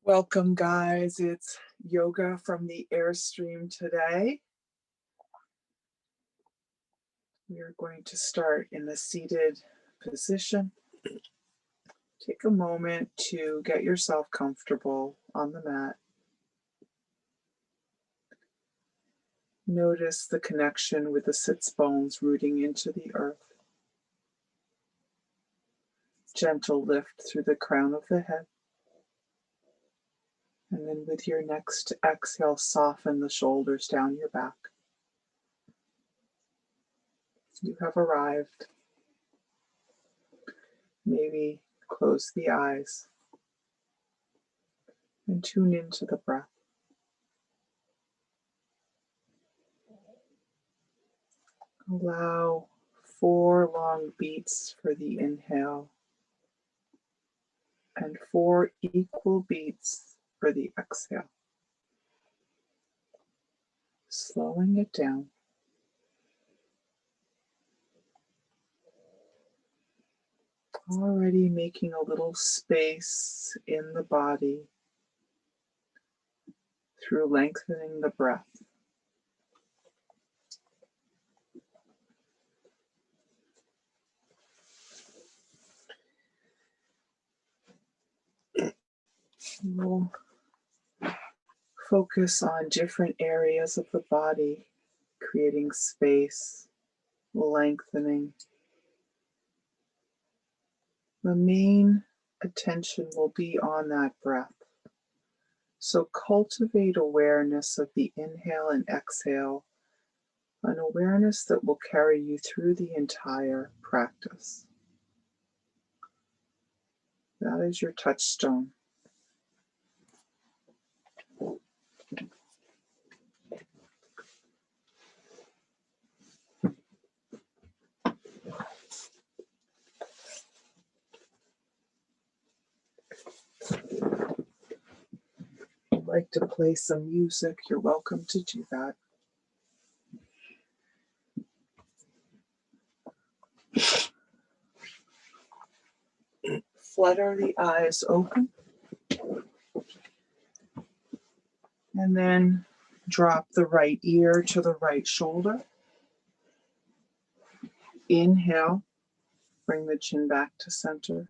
Welcome, guys. It's yoga from the Airstream today. We are going to start in the seated position. Take a moment to get yourself comfortable on the mat. Notice the connection with the sits bones rooting into the earth. Gentle lift through the crown of the head. And then with your next exhale, soften the shoulders down your back. You have arrived. Maybe close the eyes and tune into the breath. Allow 4 long beats for the inhale and 4 equal beats for the exhale. Slowing it down. Already making a little space in the body through lengthening the breath. We'll focus on different areas of the body, creating space, lengthening. The main attention will be on that breath. So cultivate awareness of the inhale and exhale, an awareness that will carry you through the entire practice. That is your touchstone. If you'd like to play some music, you're welcome to do that. Flutter the eyes open. And then drop the right ear to the right shoulder. Inhale, bring the chin back to center.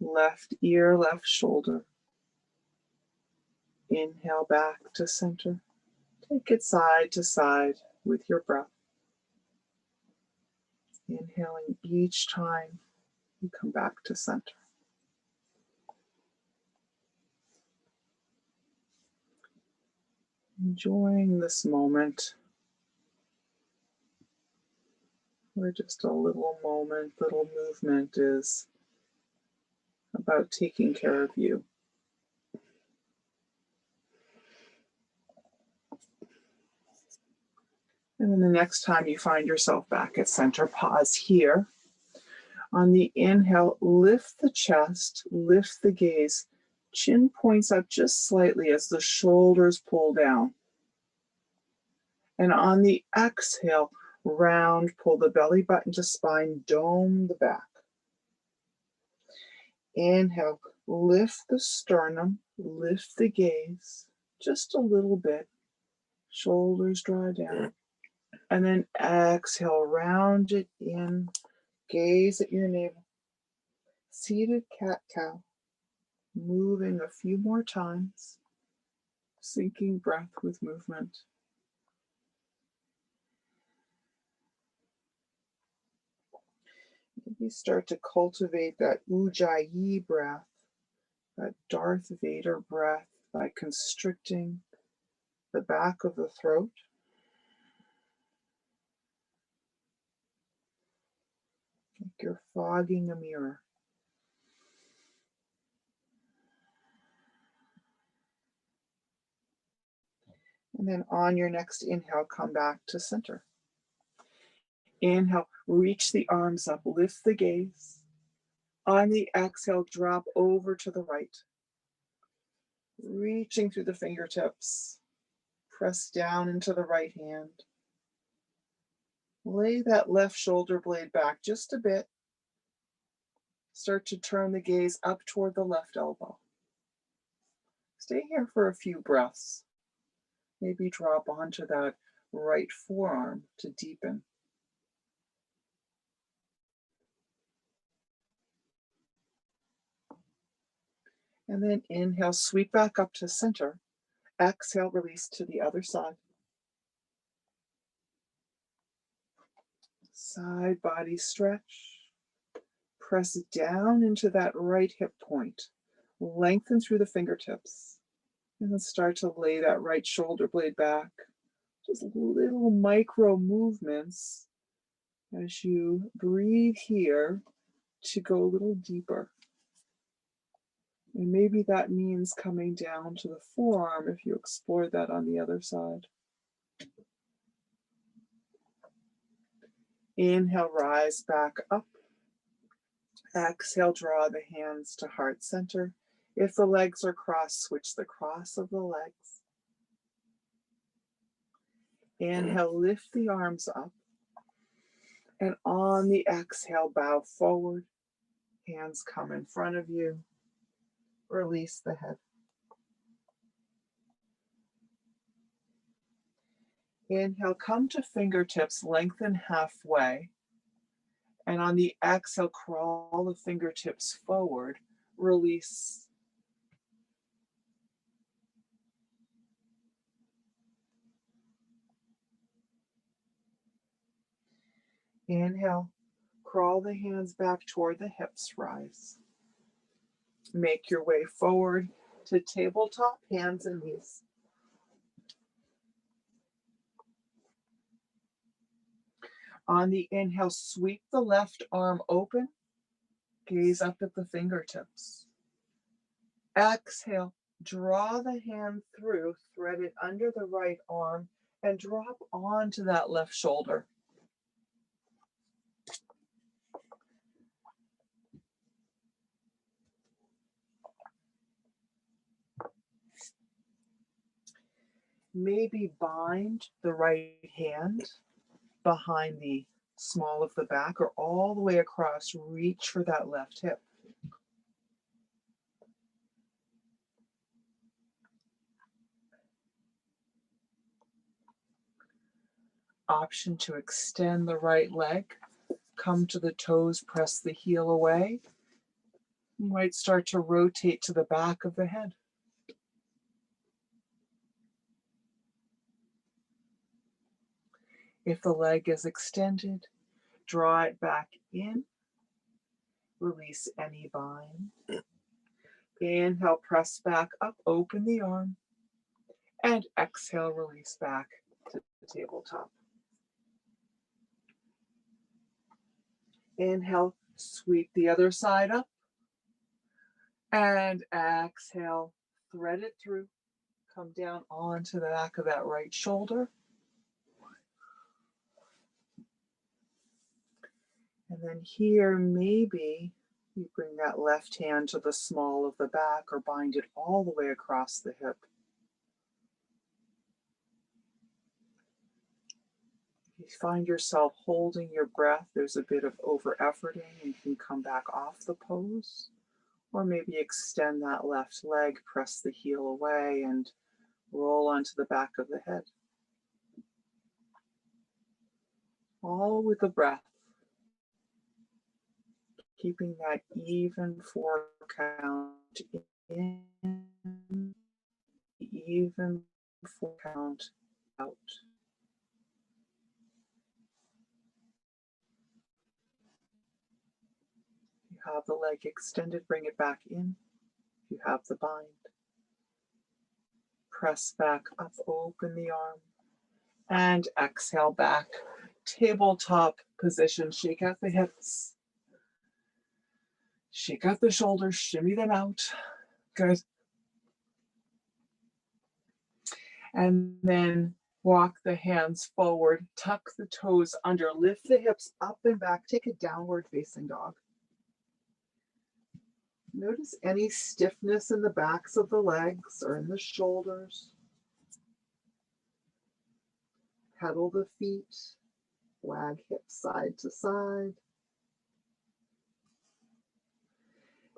Left ear, left shoulder. Inhale back to center. Take it side to side with your breath. Inhaling each time you come back to center. Enjoying this moment. Where just a little moment, little movement is about taking care of you. And then the next time you find yourself back at center, pause here. On the inhale, lift the chest, lift the gaze. Chin points up just slightly as the shoulders pull down. And on the exhale, round, pull the belly button to spine, dome the back. Inhale, lift the sternum, lift the gaze, just a little bit. Shoulders draw down. And then exhale, round it in, gaze at your navel. Seated cat-cow, moving a few more times, syncing breath with movement. Maybe start to cultivate that Ujjayi breath, that Darth Vader breath, by constricting the back of the throat. Like you're fogging a mirror. And then on your next inhale, come back to center. Inhale, reach the arms up, lift the gaze. On the exhale, drop over to the right. Reaching through the fingertips. Press down into the right hand. Lay that left shoulder blade back just a bit. Start to turn the gaze up toward the left elbow. Stay here for a few breaths. Maybe drop onto that right forearm to deepen. And then inhale, sweep back up to center. Exhale, release to the other side. Side body stretch. Press down into that right hip point. Lengthen through the fingertips. And then start to lay that right shoulder blade back. Just little micro movements as you breathe here to go a little deeper. And maybe that means coming down to the forearm if you explore that on the other side. Inhale, rise back up. Exhale, draw the hands to heart center. If the legs are crossed, switch the cross of the legs. Inhale, lift the arms up. And on the exhale, bow forward. Hands come in front of you. Release the head. Inhale, come to fingertips, lengthen halfway. And on the exhale, crawl the fingertips forward. Release. Inhale, crawl the hands back toward the hips, rise. Make your way forward to tabletop, hands and knees. On the inhale, sweep the left arm open, gaze up at the fingertips. Exhale, draw the hand through, thread it under the right arm, and drop onto that left shoulder. Maybe bind the right hand behind the small of the back or all the way across. Reach for that left hip. Option to extend the right leg. Come to the toes, press the heel away. You might start to rotate to the back of the head. If the leg is extended, draw it back in. Release any bind. Inhale, press back up, open the arm. And exhale, release back to the tabletop. Inhale, sweep the other side up. And exhale, thread it through. Come down onto the back of that right shoulder. And then here, maybe you bring that left hand to the small of the back or bind it all the way across the hip. If you find yourself holding your breath, there's a bit of over-efforting, you can come back off the pose. Or maybe extend that left leg, press the heel away, and roll onto the back of the head. All with the breath. Keeping that even 4 count in, even 4 count out. You have the leg extended, bring it back in. You have the bind. Press back up, open the arm, and exhale back. Tabletop position, shake out the hips. Shake out the shoulders, shimmy them out. Good. And then walk the hands forward, tuck the toes under, lift the hips up and back, take a downward facing dog. Notice any stiffness in the backs of the legs or in the shoulders. Pedal the feet, wag hips side to side.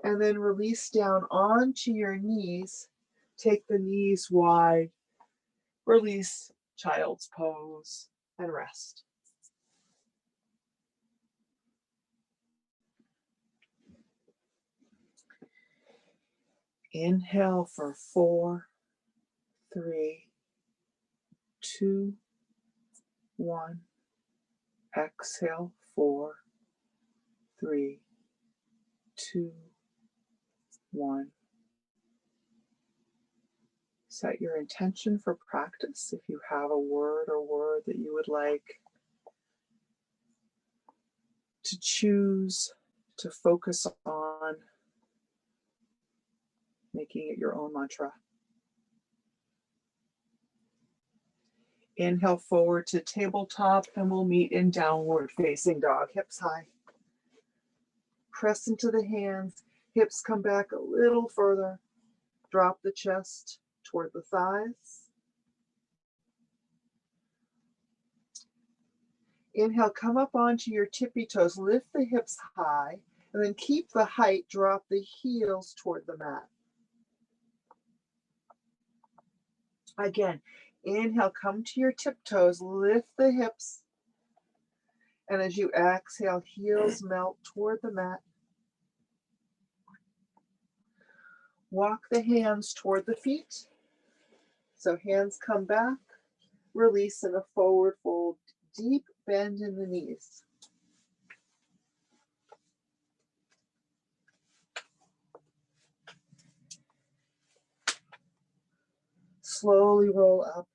And then release down onto your knees. Take the knees wide, release child's pose, and rest. Inhale for 4, 3, 2, 1. Exhale, 4, 3, 2, 1. Set your intention for practice. If you have a word or word that you would like to choose to focus on, making it your own mantra. Inhale forward to tabletop, and we'll meet in downward facing dog, hips high. Press into the hands, hips come back a little further. Drop the chest toward the thighs. Inhale, come up onto your tippy toes, lift the hips high, and then keep the height, drop the heels toward the mat. Again, inhale, come to your tiptoes, lift the hips, and as you exhale, heels melt toward the mat. Walk the hands toward the feet. So hands come back, release in a forward fold, deep bend in the knees. Slowly roll up,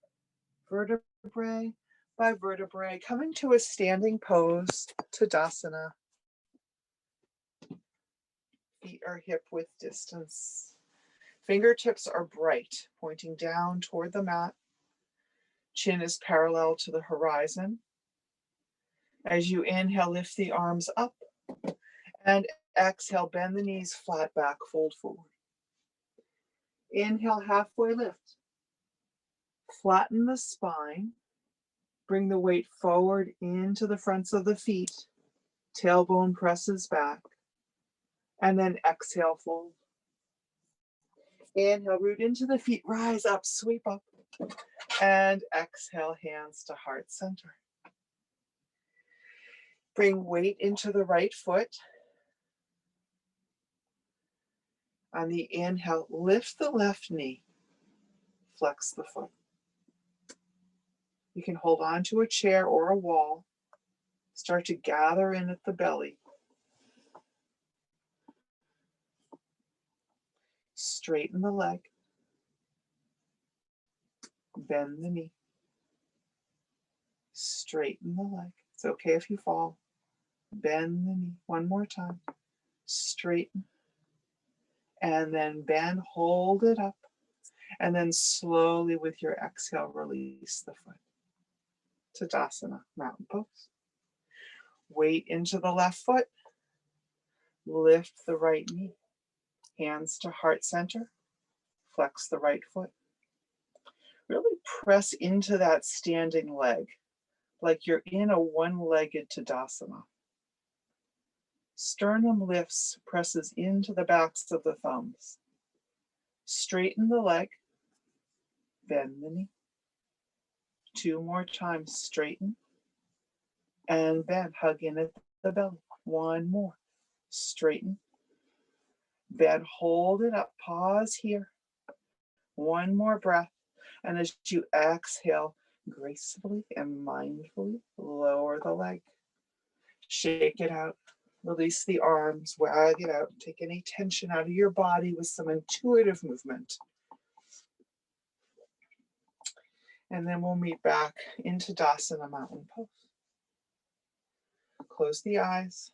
vertebrae by vertebrae, come into a standing pose, Tadasana. Feet are hip width distance. Fingertips are bright, pointing down toward the mat. Chin is parallel to the horizon. As you inhale, lift the arms up, and exhale, bend the knees flat back, fold forward. Inhale, halfway lift. Flatten the spine. Bring the weight forward into the fronts of the feet. Tailbone presses back. And then exhale, fold. Inhale, root into the feet, rise up, sweep up. And exhale, hands to heart center. Bring weight into the right foot. On the inhale, lift the left knee. Flex the foot. You can hold on to a chair or a wall. Start to gather in at the belly. Straighten the leg. Bend the knee. Straighten the leg. It's okay if you fall. Bend the knee. One more time. Straighten. And then bend, hold it up. And then slowly with your exhale, release the foot. Tadasana, mountain pose. Weight into the left foot. Lift the right knee. Hands to heart center. Flex the right foot. Really press into that standing leg, like you're in a one-legged Tadasana. Sternum lifts, presses into the backs of the thumbs. Straighten the leg. Bend the knee. 2 more times, straighten and bend, hug in at the belly. 1 more, straighten, bend, hold it up, pause here. 1 more breath, and as you exhale, gracefully and mindfully lower the leg. Shake it out, release the arms, wag it out, take any tension out of your body with some intuitive movement. And then we'll meet back into Tadasana, mountain pose. Close the eyes.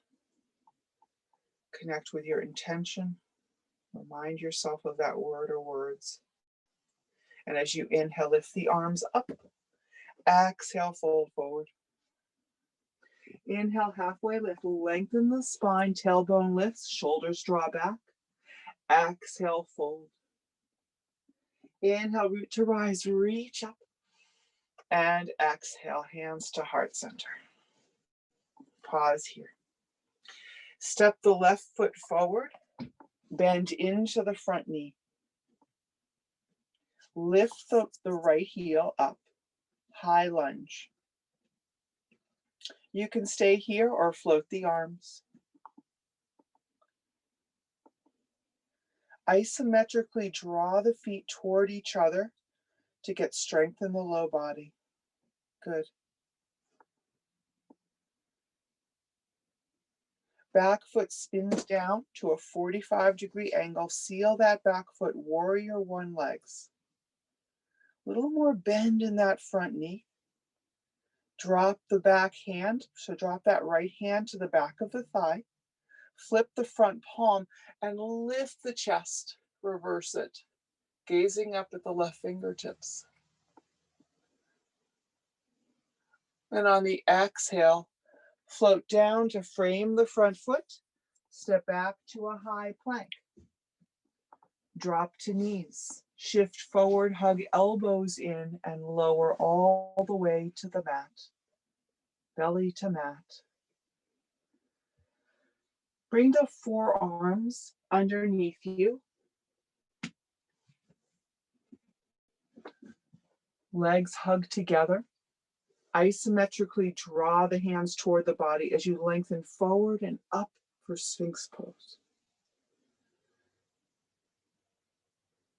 Connect with your intention. Remind yourself of that word or words. And as you inhale, lift the arms up. Exhale, fold forward. Inhale, halfway lift. Lengthen the spine, tailbone lifts, shoulders draw back. Exhale, fold. Inhale, root to rise, reach up. And exhale, hands to heart center. Pause here. Step the left foot forward. Bend into the front knee. Lift the right heel up, high lunge. You can stay here or float the arms. Isometrically draw the feet toward each other to get strength in the low body. Good. Back foot spins down to a 45-degree angle. Seal that back foot, warrior one legs. A little more bend in that front knee. Drop the back hand, so drop that right hand to the back of the thigh. Flip the front palm and lift the chest. Reverse it, gazing up at the left fingertips. And on the exhale, float down to frame the front foot. Step back to a high plank. Drop to knees. Shift forward, hug elbows in, and lower all the way to the mat. Belly to mat. Bring the forearms underneath you. Legs hug together. Isometrically draw the hands toward the body as you lengthen forward and up for Sphinx pose.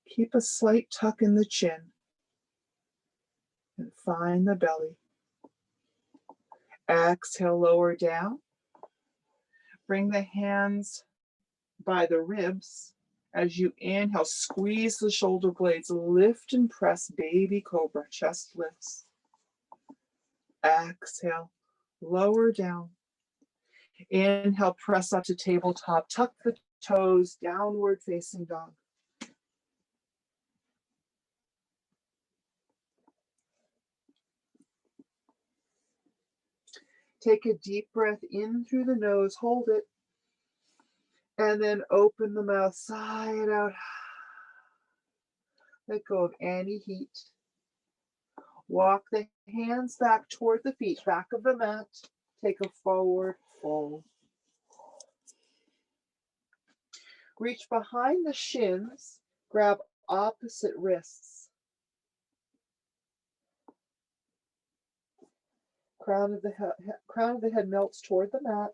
Keep a slight tuck in the chin and find the belly. Exhale, lower down. Bring the hands by the ribs. As you inhale, squeeze the shoulder blades, lift and press baby cobra, chest lifts. Exhale, lower down. Inhale, press up to tabletop, tuck the toes, downward facing dog. Take a deep breath in through the nose, hold it, and then open the mouth, sigh it out. Let go of any heat. Walk the hands back toward the feet, back of the mat. Take a forward fold. Reach behind the shins, grab opposite wrists. Crown of the head melts toward the mat.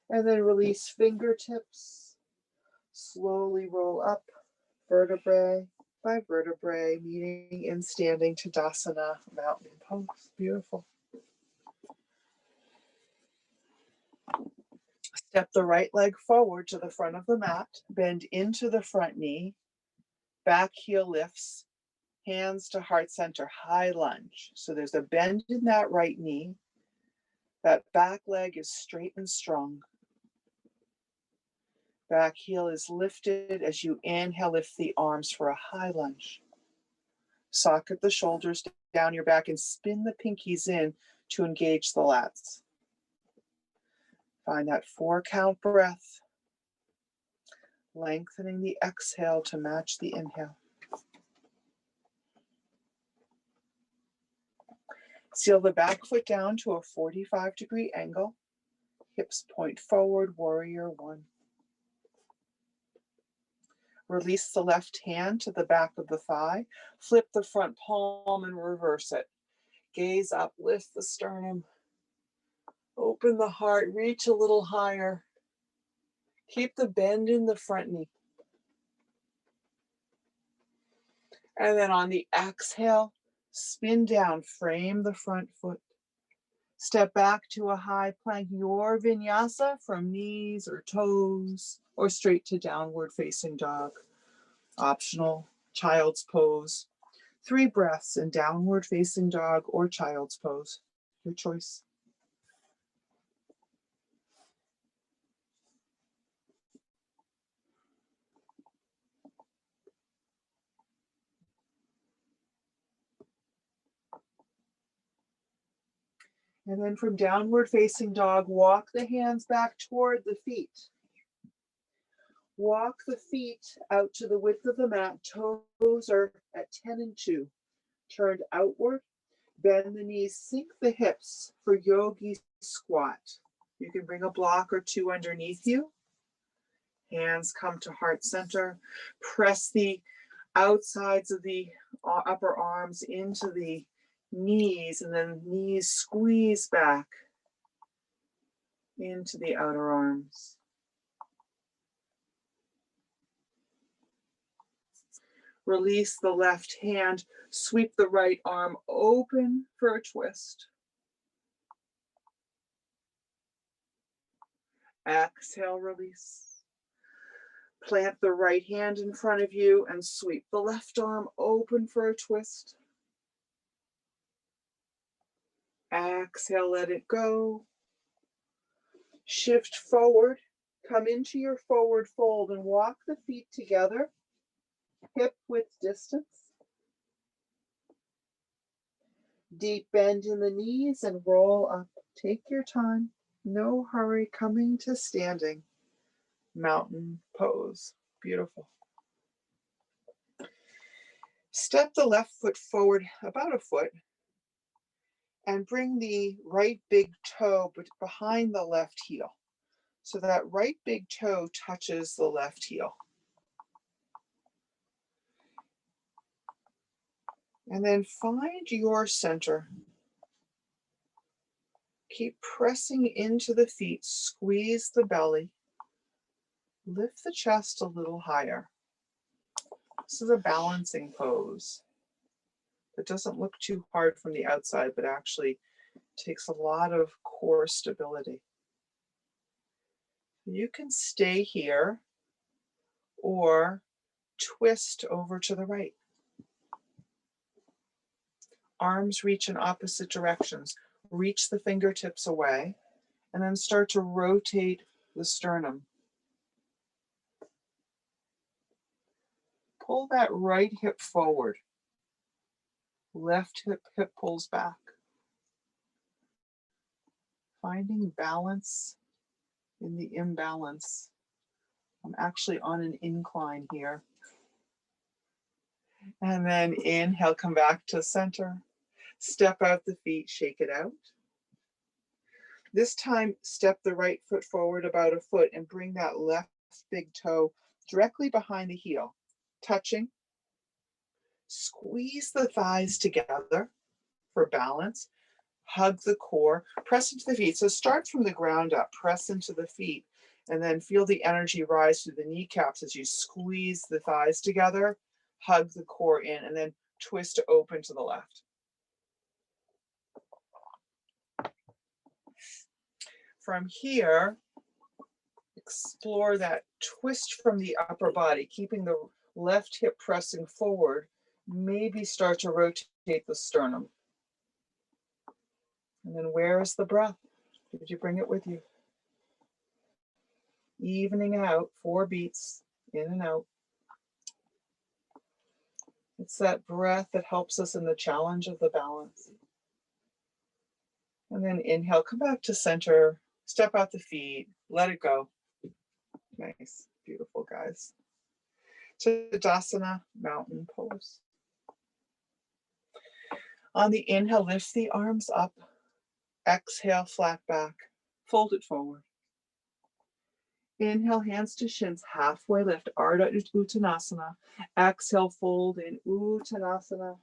And then release fingertips. Slowly roll up, vertebrae by vertebrae, meeting in standing Tadasana, mountain pose. Beautiful. Step the right leg forward to the front of the mat, bend into the front knee, back heel lifts, hands to heart center, high lunge. So there's a bend in that right knee. That back leg is straight and strong. Back heel is lifted as you inhale, lift the arms for a high lunge. Socket the shoulders down your back and spin the pinkies in to engage the lats. Find that 4-count breath, lengthening the exhale to match the inhale. Seal the back foot down to a 45-degree angle. Hips point forward, warrior one. Release the left hand to the back of the thigh. Flip the front palm and reverse it. Gaze up, lift the sternum. Open the heart, reach a little higher. Keep the bend in the front knee. And then on the exhale, spin down, frame the front foot. Step back to a high plank, your vinyasa from knees or toes or straight to downward facing dog. Optional, child's pose. 3 breaths in downward facing dog or child's pose. Your choice. And then from downward facing dog, walk the hands back toward the feet. Walk the feet out to the width of the mat. Toes are at 10 and 2. Turned outward. Bend the knees, sink the hips for yogi squat. You can bring a block or 2 underneath you. Hands come to heart center. Press the outsides of the upper arms into the knees, and then knees squeeze back into the outer arms. Release the left hand, sweep the right arm open for a twist. Exhale, release. Plant the right hand in front of you and sweep the left arm open for a twist. Exhale, let it go. Shift forward, come into your forward fold and walk the feet together, hip width distance. Deep bend in the knees and roll up. Take your time, no hurry, coming to standing mountain pose. Beautiful. Step the left foot forward about a foot and bring the right big toe behind the left heel. So that right big toe touches the left heel. And then find your center. Keep pressing into the feet, squeeze the belly, lift the chest a little higher. This is a balancing pose. It doesn't look too hard from the outside, but actually takes a lot of core stability. You can stay here or twist over to the right. Arms reach in opposite directions. Reach the fingertips away and then start to rotate the sternum. Pull that right hip forward. Left hip pulls back. Finding balance in the imbalance. I'm actually on an incline here. And then inhale, come back to center. Step out the feet, shake it out. This time, step the right foot forward about a foot and bring that left big toe directly behind the heel, touching. Squeeze the thighs together for balance. Hug the core, press into the feet. So start from the ground up, press into the feet, and then feel the energy rise through the kneecaps as you squeeze the thighs together, hug the core in, and then twist open to the left. From here, explore that twist from the upper body, keeping the left hip pressing forward. Maybe start to rotate the sternum. And then where is the breath? Did you bring it with you? Evening out, 4 beats, in and out. It's that breath that helps us in the challenge of the balance. And then inhale, come back to center, step out the feet, let it go. Nice, beautiful, guys. Tadasana, mountain pose. On the inhale, lift the arms up. Exhale, flat back, fold it forward. Inhale, hands to shins, halfway lift, Ardha Uttanasana. Exhale, fold in Uttanasana.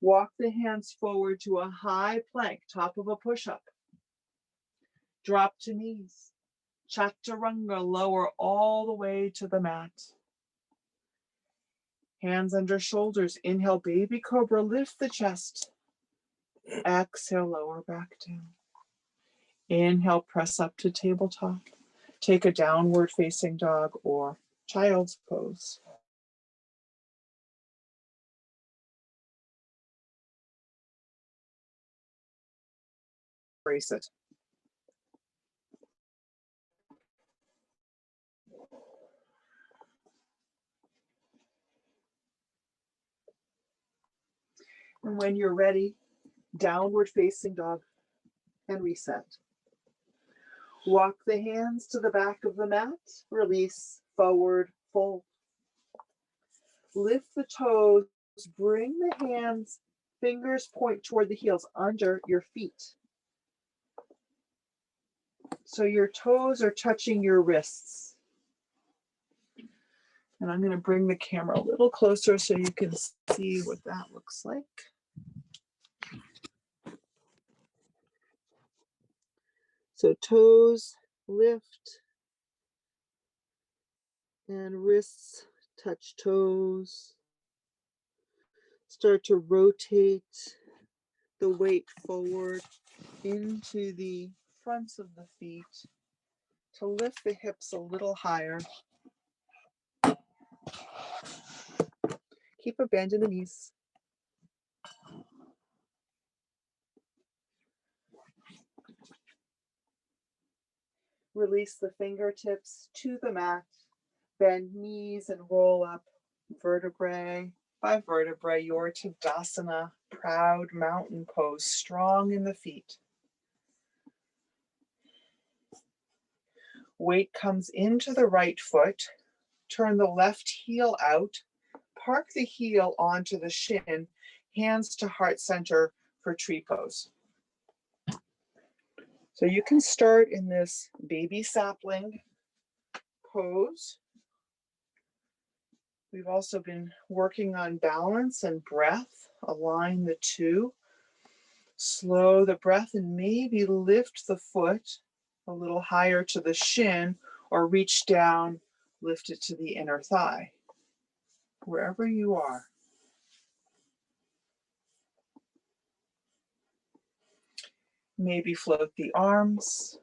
Walk the hands forward to a high plank, top of a push-up. Drop to knees. Chaturanga, lower all the way to the mat. Hands under shoulders. Inhale, baby cobra, lift the chest. Exhale, lower back down. Inhale, press up to tabletop. Take a downward facing dog or child's pose. Brace it. And when you're ready, downward facing dog and reset. Walk the hands to the back of the mat, release, forward, fold. Lift the toes, bring the hands, fingers point toward the heels under your feet. So your toes are touching your wrists. And I'm going to bring the camera a little closer so you can see what that looks like. So toes lift and wrists touch toes. Start to rotate the weight forward into the fronts of the feet to lift the hips a little higher. Keep a bend in the knees. Release the fingertips to the mat. Bend knees and roll up vertebrae by vertebrae, your Tadasana, proud mountain pose, strong in the feet. Weight comes into the right foot. Turn the left heel out. Park the heel onto the shin, hands to heart center for tree pose. So you can start in this baby sapling pose. We've also been working on balance and breath. Align the two. Slow the breath and maybe lift the foot a little higher to the shin or reach down, lift it to the inner thigh, wherever you are. Maybe float the arms.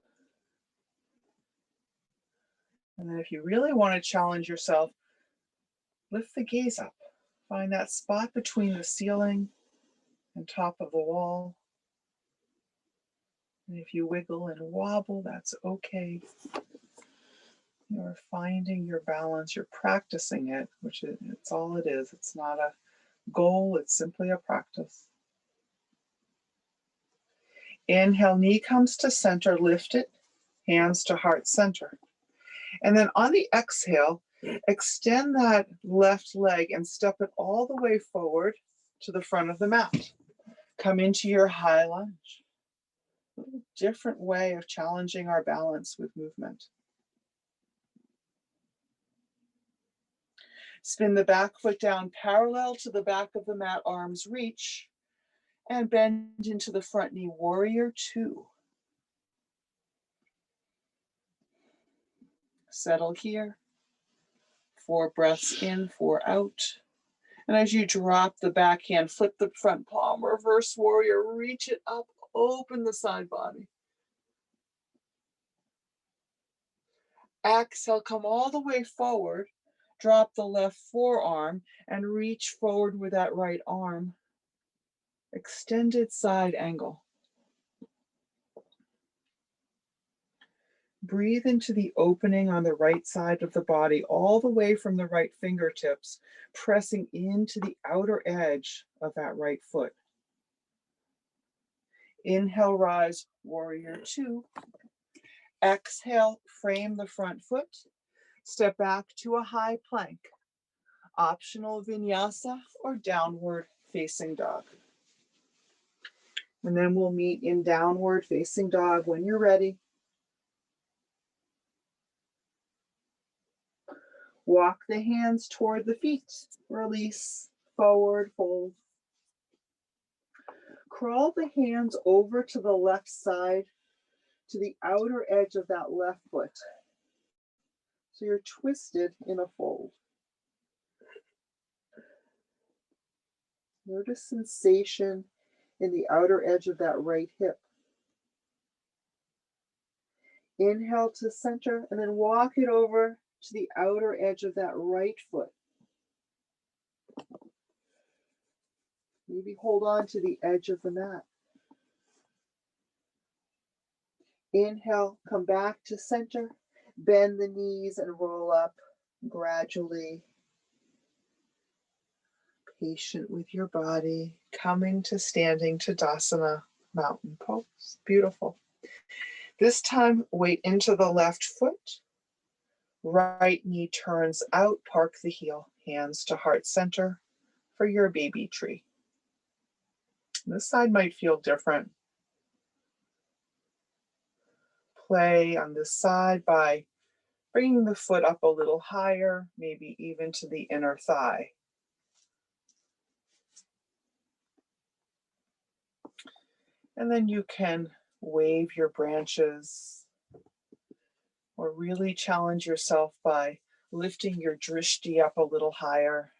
And then if you really want to challenge yourself, lift the gaze up. Find that spot between the ceiling and top of the wall. And if you wiggle and wobble, that's okay. You're finding your balance, you're practicing it, which it's all it is. It's not a goal, it's simply a practice. Inhale, knee comes to center, lift it, hands to heart center. And then on the exhale, extend that left leg and step it all the way forward to the front of the mat. Come into your high lunge. A little different way of challenging our balance with movement. Spin the back foot down parallel to the back of the mat, arms reach, and bend into the front knee, warrior two. Settle here. 4 breaths in, 4 out. And as you drop the backhand, flip the front palm, reverse warrior, reach it up, open the side body. Exhale, come all the way forward, drop the left forearm and reach forward with that right arm. Extended side angle. Breathe into the opening on the right side of the body, all the way from the right fingertips, pressing into the outer edge of that right foot. Inhale, rise, warrior two. Exhale, frame the front foot. Step back to a high plank. Optional vinyasa or downward facing dog. And then we'll meet in downward facing dog when you're ready. Walk the hands toward the feet. Release, forward, fold. Crawl the hands over to the left side, to the outer edge of that left foot. So you're twisted in a fold. Notice sensation in the outer edge of that right hip. Inhale to center and then walk it over to the outer edge of that right foot. Maybe hold on to the edge of the mat. Inhale, come back to center, bend the knees and roll up gradually. Patient with your body, coming to standing Tadasana, mountain pose. Beautiful. This time, weight into the left foot. Right knee turns out, park the heel, hands to heart center for your baby tree. This side might feel different. Play on this side by Bringing the foot up a little higher, maybe even to the inner thigh. And then you can wave your branches or really challenge yourself by lifting your drishti up a little higher.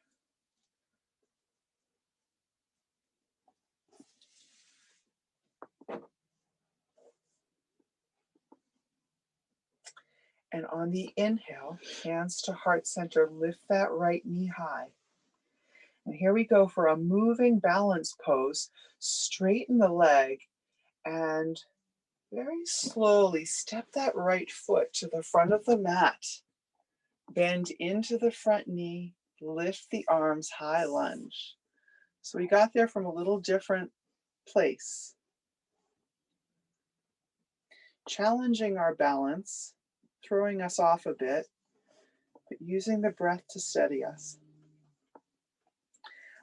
And on the inhale, hands to heart center, lift that right knee high. And here we go for a moving balance pose. Straighten the leg and very slowly step that right foot to the front of the mat. Bend into the front knee, lift the arms, high lunge. So we got there from a little different place. Challenging our balance, throwing us off a bit, but using the breath to steady us.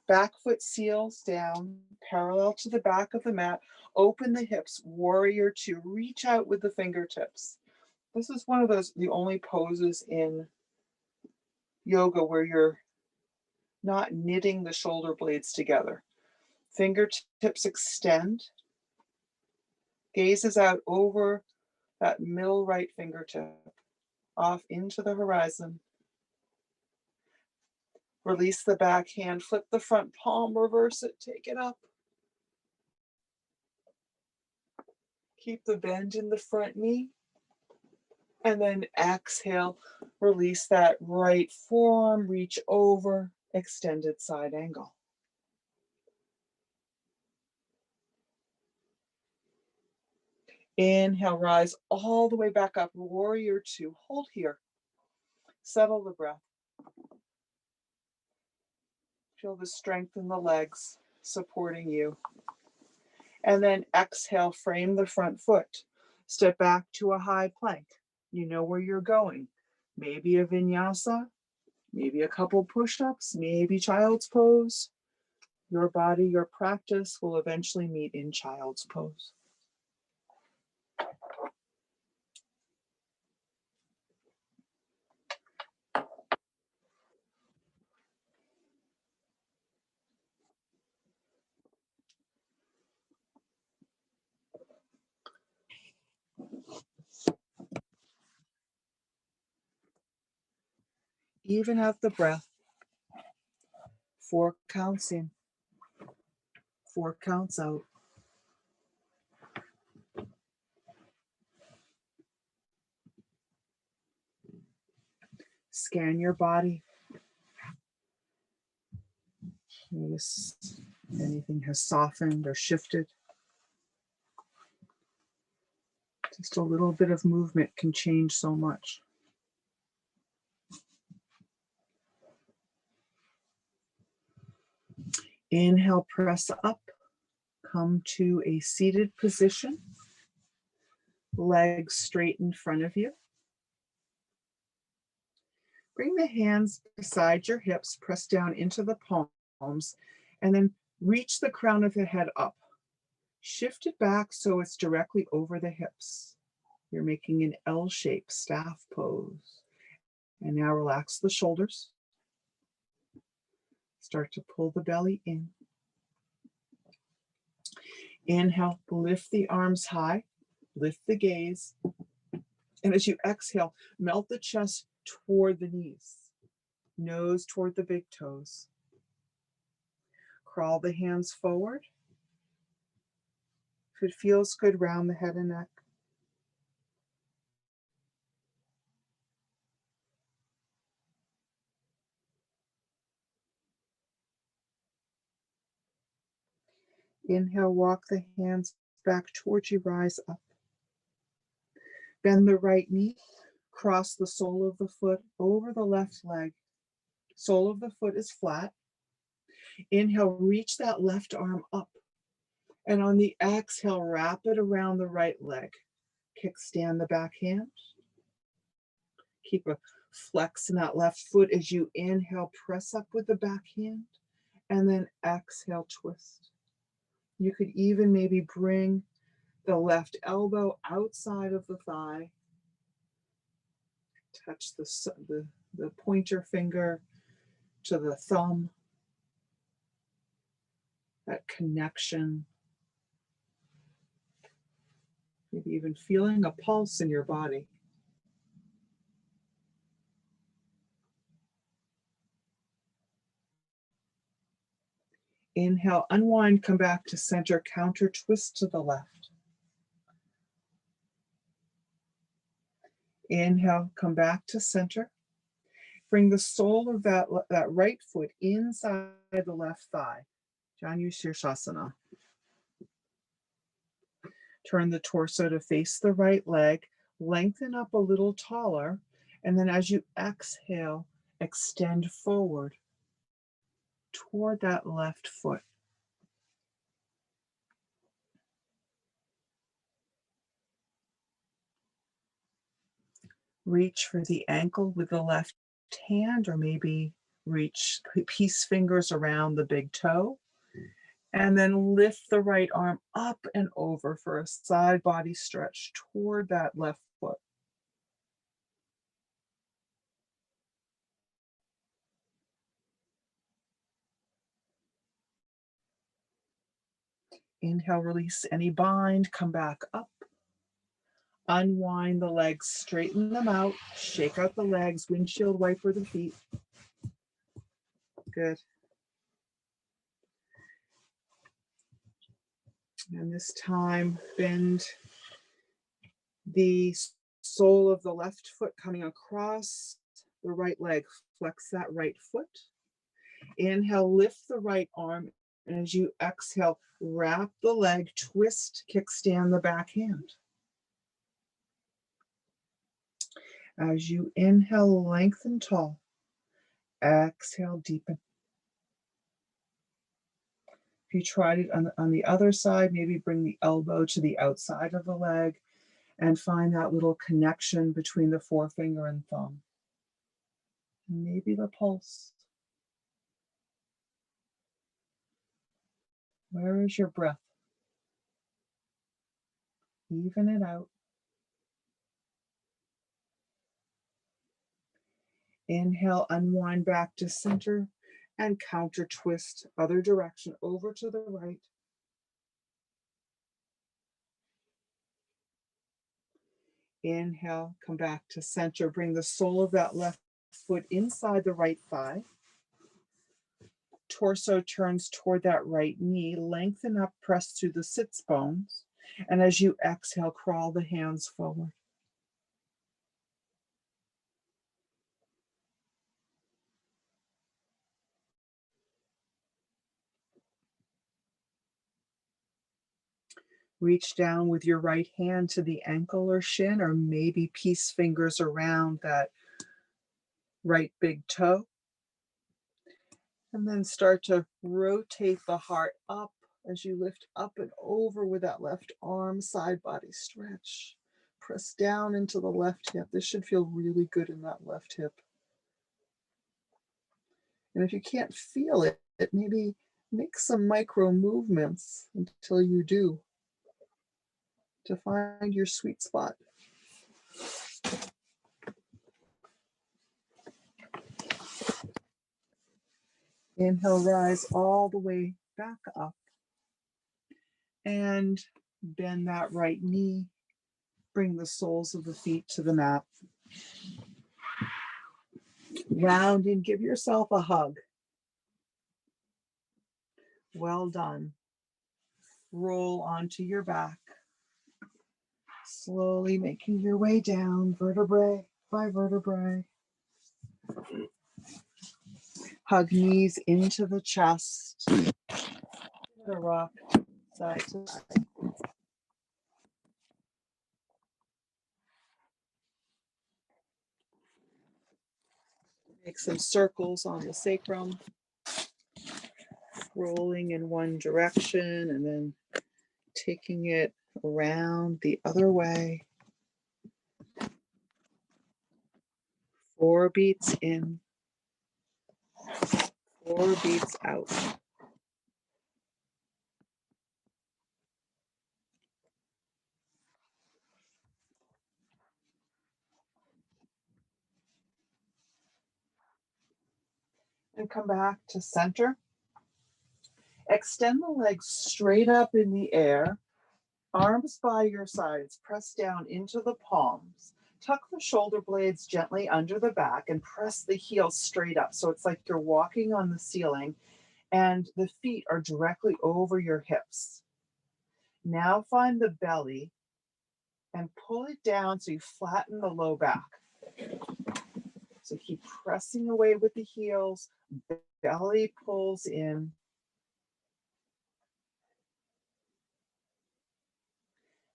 Back foot seals down, parallel to the back of the mat. Open the hips, warrior two. Reach out with the fingertips. This is one of the only poses in yoga where you're not knitting the shoulder blades together. Fingertips extend. Gazes out over that middle right fingertip, off into the horizon. Release the back hand, flip the front palm, reverse it, take it up. Keep the bend in the front knee. And then exhale, release that right forearm, reach over, extended side angle. Inhale, rise all the way back up, warrior two. Hold here. Settle the breath. Feel the strength in the legs supporting you. And then exhale, frame the front foot. Step back to a high plank. You know where you're going. Maybe a vinyasa, maybe a couple push-ups, maybe child's pose. Your body, your practice will eventually meet in child's pose. Even out the breath. 4 counts in, 4 counts out. Scan your body. Notice if anything has softened or shifted. Just a little bit of movement can change so much. Inhale, press up. Come to a seated position. Legs straight in front of you. Bring the hands beside your hips, press down into the palms, and then reach the crown of the head up. Shift it back so it's directly over the hips. You're making an L-shaped staff pose. And now relax the shoulders. Start to pull the belly in. Inhale, lift the arms high, lift the gaze. And as you exhale, melt the chest toward the knees, nose toward the big toes. Crawl the hands forward. If it feels good, round the head and neck. Inhale, walk the hands back towards you, rise up. Bend the right knee, cross the sole of the foot over the left leg. Sole of the foot is flat. Inhale, reach that left arm up. And on the exhale, wrap it around the right leg. Kickstand the back hand. Keep a flex in that left foot as you inhale, press up with the back hand, and then exhale, twist. You could even maybe bring the left elbow outside of the thigh. Touch the pointer finger to the thumb. That connection. Maybe even feeling a pulse in your body. Inhale, unwind, come back to center, counter twist to the left. Inhale, come back to center. Bring the sole of that right foot inside the left thigh. Janu Shavasana. Turn the torso to face the right leg, lengthen up a little taller, and then as you exhale, extend forward toward that left foot. Reach for the ankle with the left hand, or maybe reach peace fingers around the big toe. And then lift the right arm up and over for a side body stretch toward that left foot. Inhale, release any bind, come back up. Unwind the legs, straighten them out, shake out the legs, windshield wiper the feet. Good. And this time, bend the sole of the left foot coming across the right leg. Flex that right foot. Inhale, lift the right arm. And as you exhale, wrap the leg, twist, kickstand the back hand. As you inhale, lengthen tall. Exhale, deepen. If you tried it on the other side, maybe bring the elbow to the outside of the leg and find that little connection between the forefinger and thumb. Maybe the pulse. Where is your breath? Even it out. Inhale, unwind back to center and counter twist, other direction, over to the right. Inhale, come back to center. Bring the sole of that left foot inside the right thigh. Torso turns toward that right knee. Lengthen up, press through the sits bones. And as you exhale, crawl the hands forward. Reach down with your right hand to the ankle or shin, or maybe peace fingers around that right big toe. And then start to rotate the heart up as you lift up and over with that left arm, side body stretch. Press down into the left hip. This should feel really good in that left hip. And if you can't feel it, maybe make some micro movements until you do, to find your sweet spot. Inhale, rise all the way back up. And bend that right knee. Bring the soles of the feet to the mat. Round and give yourself a hug. Well done. Roll onto your back. Slowly making your way down, vertebrae by vertebrae. Hug knees into the chest. The rock side to side. Make some circles on the sacrum. Rolling in one direction and then taking it around the other way. 4 beats in, 4 beats out. And come back to center. Extend the legs straight up in the air. Arms by your sides, press down into the palms. Tuck the shoulder blades gently under the back and press the heels straight up. So it's like you're walking on the ceiling and the feet are directly over your hips. Now find the belly and pull it down so you flatten the low back. So keep pressing away with the heels. Belly pulls in.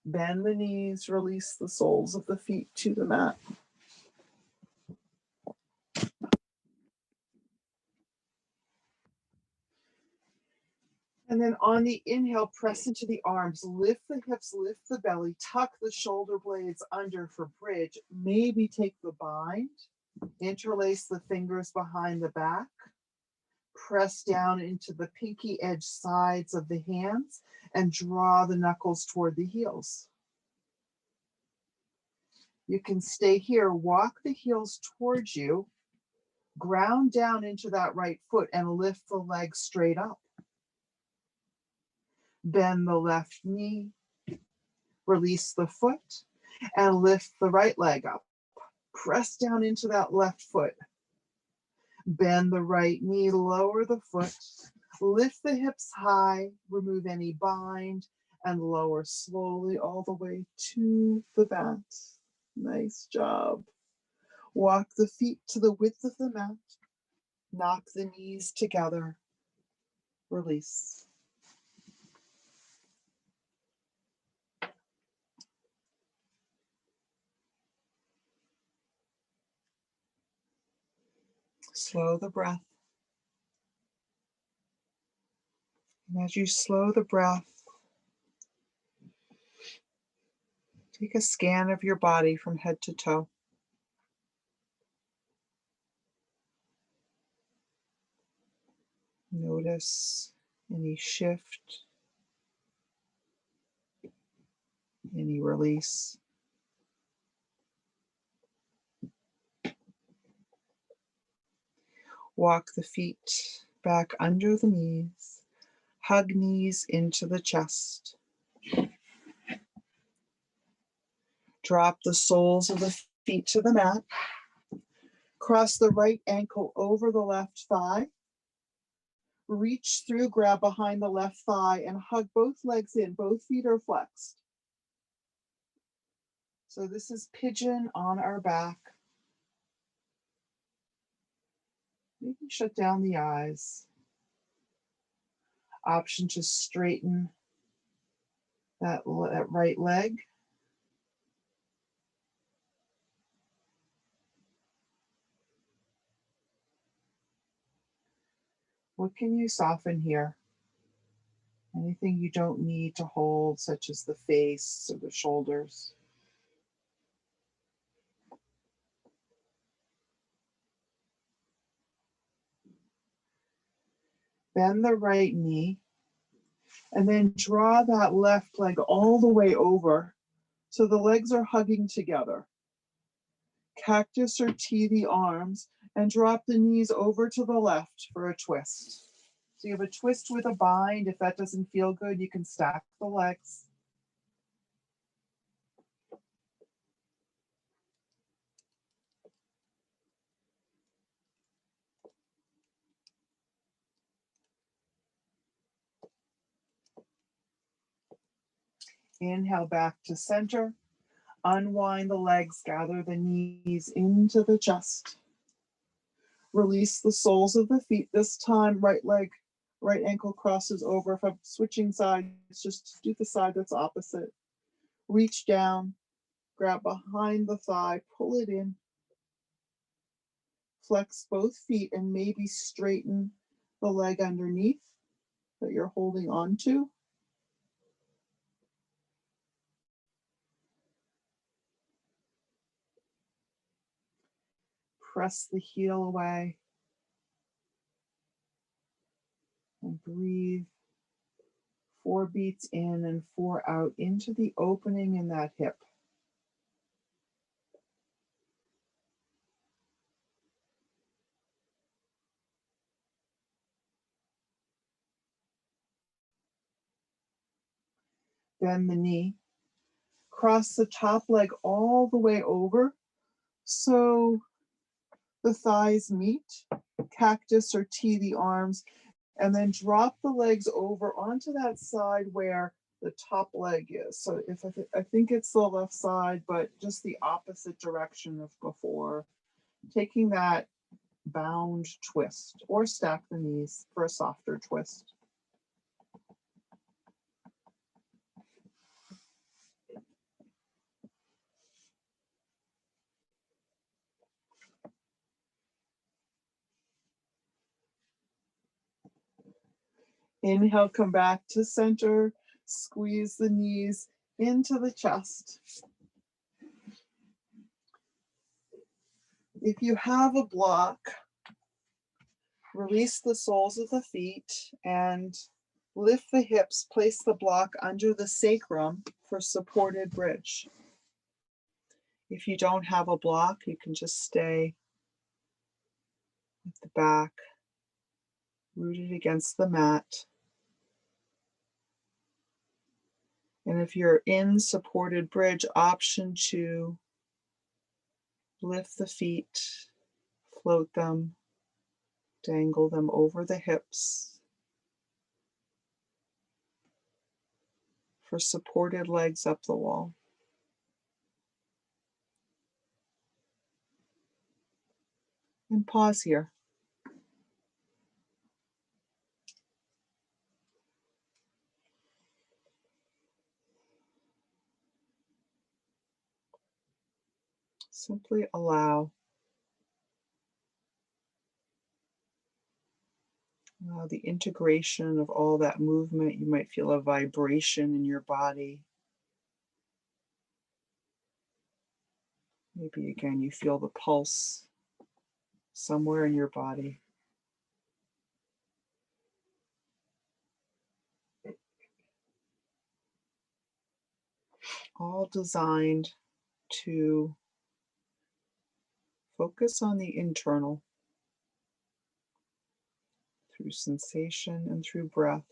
Bend the knees, release the soles of the feet to the mat. And then on the inhale, press into the arms, lift the hips, lift the belly, tuck the shoulder blades under for bridge. Maybe take the bind, interlace the fingers behind the back, press down into the pinky edge sides of the hands and draw the knuckles toward the heels. You can stay here, walk the heels towards you, ground down into that right foot and lift the leg straight up. Bend the left knee, release the foot, and lift the right leg up. Press down into that left foot. Bend the right knee, lower the foot, lift the hips high, remove any bind, and lower slowly all the way to the mat. Nice job. Walk the feet to the width of the mat. Knock the knees together. Release. Slow the breath. And as you slow the breath, take a scan of your body from head to toe. Notice any shift, any release. Walk the feet back under the knees. Hug knees into the chest. Drop the soles of the feet to the mat. Cross the right ankle over the left thigh. Reach through, grab behind the left thigh and hug both legs in. Both feet are flexed. So this is pigeon on our back. Maybe shut down the eyes. Option to straighten that right leg. What can you soften here? Anything you don't need to hold, such as the face or the shoulders. Bend the right knee and then draw that left leg all the way over so the legs are hugging together. Cactus or T the arms and drop the knees over to the left for a twist. So you have a twist with a bind. If that doesn't feel good, you can stack the legs. Inhale back to center. Unwind the legs, gather the knees into the chest. Release the soles of the feet. This time, right leg, right ankle crosses over. If I'm switching sides, just do the side that's opposite. Reach down, grab behind the thigh, pull it in. Flex both feet and maybe straighten the leg underneath that you're holding on to. Press the heel away and breathe. 4 beats in and 4 out into the opening in that hip. bend the knee, cross the top leg all the way over so the thighs meet, cactus or T the arms, and then drop the legs over onto that side where the top leg is. So if I think it's the left side, but just the opposite direction of before, taking that bound twist, or stack the knees for a softer twist. Inhale, come back to center, squeeze the knees into the chest. If you have a block, release the soles of the feet and lift the hips, place the block under the sacrum for supported bridge. If you don't have a block, you can just stay at the back, rooted against the mat. And if you're in supported bridge, option 2, lift the feet, float them, dangle them over the hips for supported legs up the wall. And pause here. Simply allow the integration of all that movement. You might feel a vibration in your body. Maybe again, you feel the pulse somewhere in your body. All designed to focus on the internal through sensation and through breath.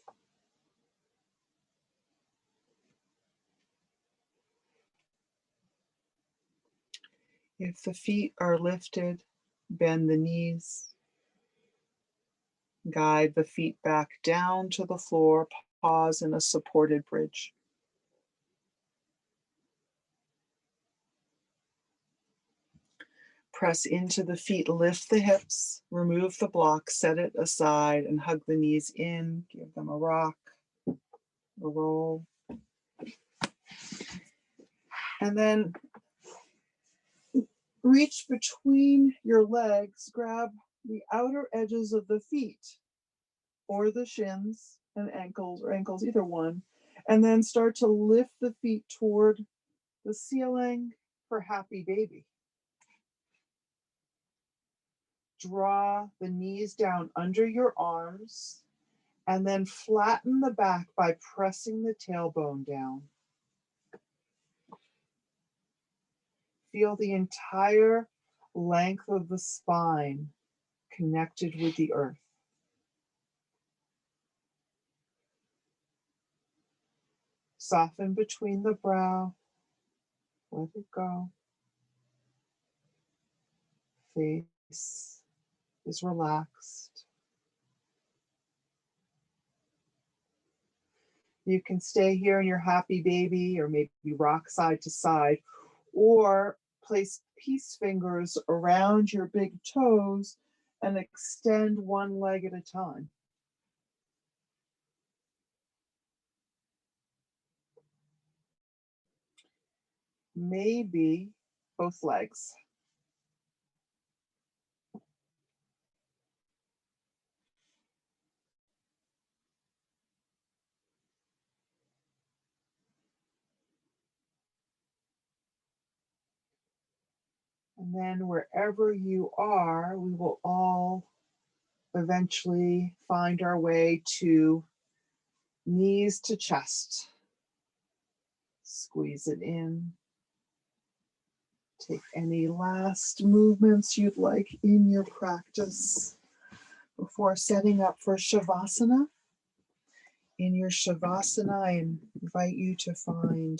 If the feet are lifted, bend the knees. Guide the feet back down to the floor. Pause in a supported bridge. Press into the feet, lift the hips, remove the block, set it aside, and hug the knees in. Give them a rock, a roll. And then reach between your legs, grab the outer edges of the feet or the shins and ankles, or ankles, either one, and then start to lift the feet toward the ceiling for happy baby. Draw the knees down under your arms and then flatten the back by pressing the tailbone down. Feel the entire length of the spine connected with the earth. Soften between the brow. Let it go. Face is relaxed. You can stay here in your happy baby, or maybe rock side to side, or place peace fingers around your big toes and extend one leg at a time. Maybe both legs. And then wherever you are, we will all eventually find our way to knees to chest. Squeeze it in. Take any last movements you'd like in your practice before setting up for Shavasana. In your Shavasana, I invite you to find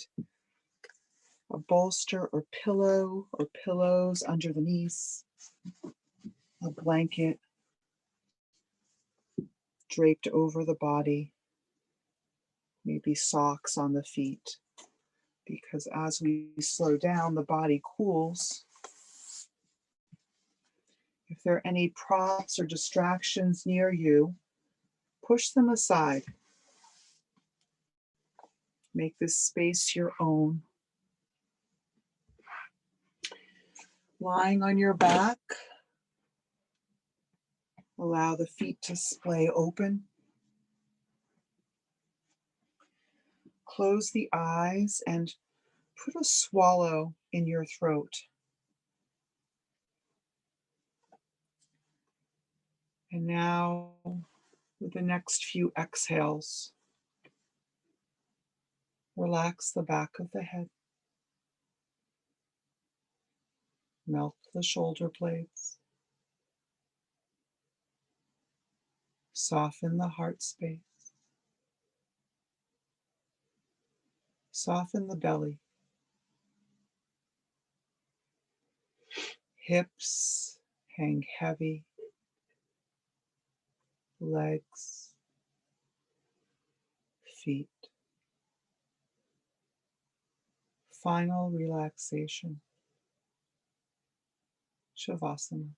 a bolster or pillow or pillows under the knees, a blanket draped over the body, maybe socks on the feet, because as we slow down, the body cools. If there are any props or distractions near you, push them aside. Make this space your own. Lying on your back, allow the feet to splay open. Close the eyes and put a swallow in your throat. And now, with the next few exhales, relax the back of the head. Melt the shoulder blades. Soften the heart space. Soften the belly. Hips hang heavy. Legs, feet. Final relaxation. Shavasana.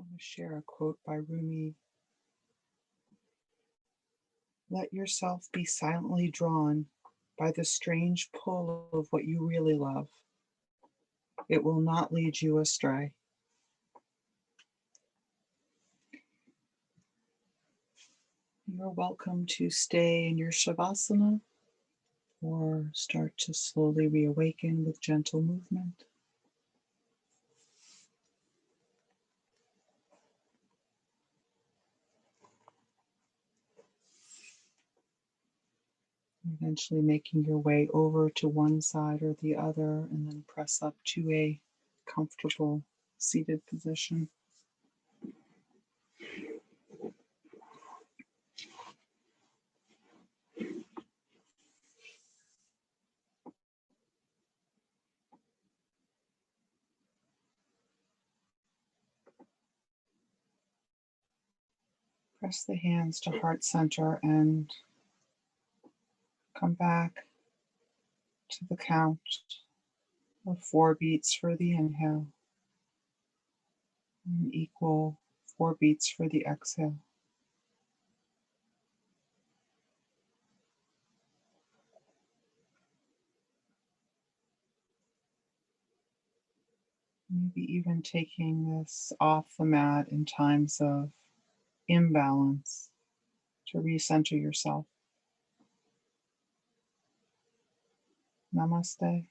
want to share a quote by Rumi. Let yourself be silently drawn by the strange pull of what you really love. It will not lead you astray. You're welcome to stay in your Shavasana or start to slowly reawaken with gentle movement. Eventually making your way over to one side or the other, and then press up to a comfortable seated position. Press the hands to heart center and come back to the count of 4 beats for the inhale and equal 4 beats for the exhale. Maybe even taking this off the mat in times of imbalance to recenter yourself. Namaste.